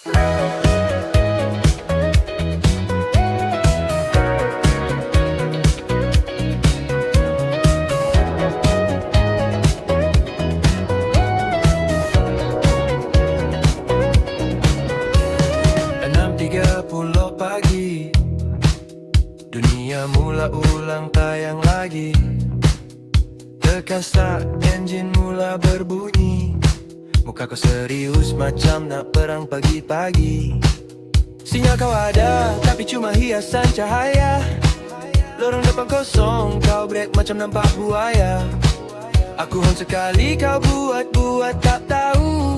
6.30 pagi, dunia mula ulang tayang lagi. Tekan start, enjin mula berbunyi. Muka kau serius macam nak perang pagi-pagi. Sinyal kau ada, tapi cuma hiasan cahaya. Lorong depan kosong, kau brek macam nampak buaya. Aku hon sekali kau buat tak tahu.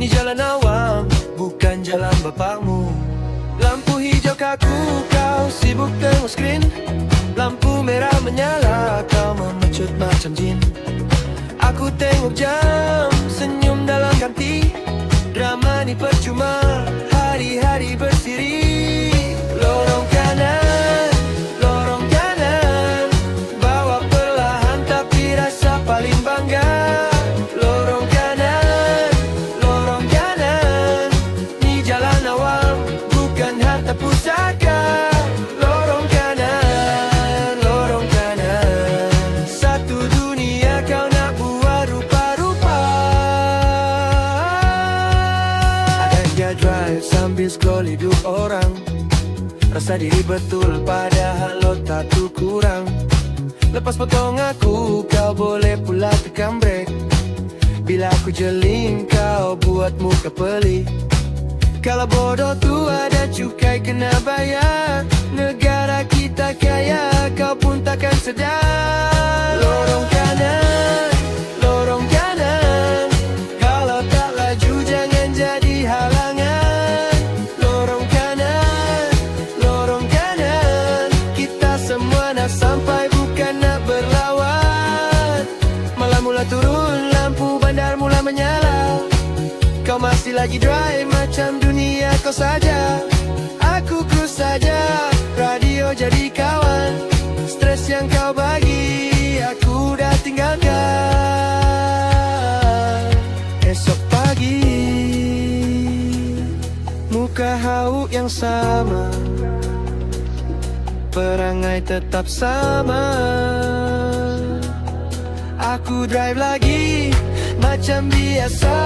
Ni jalan awam, bukan jalan bapakmu. Lampu hijau kaku, kau sibuk tengok skrin. Lampu merah menyala, kau memecut macam jin. Aku tengok jam, senyum dalam kanti. Drama ni percuma, hari-hari bersiri. Lorong kanan, bawa perlahan tapi rasa paling bangga. Lorong kanan, ni jalan awam, bukan harta pusaka. Lorong kanan, satu dunia kau nak buat rupa-rupa. Ada dia drive sambil scroll hidup orang. Rasa diri betul padahal otak tu kurang. Lepas potong aku, kau boleh pula tekan brek. Bila aku jeling, kau buat muka pelik. Kalau bodoh tu ada cukai kena bayar. Negara kita kaya, kau pun takkan sedar. Lorong kanan, kalau tak laju jangan jadi halangan. Lorong kanan, kita semua nak sampai bukan nak berlawan. Malam mula turun, lampu bandar mula menyala. Kau masih lagi drive macam dunia kau saja. Aku saja, radio jadi kawan. Stres yang kau bagi, aku dah tinggalkan. Esok pagi, muka hauk yang sama, perangai tetap sama. Aku drive lagi macam biasa.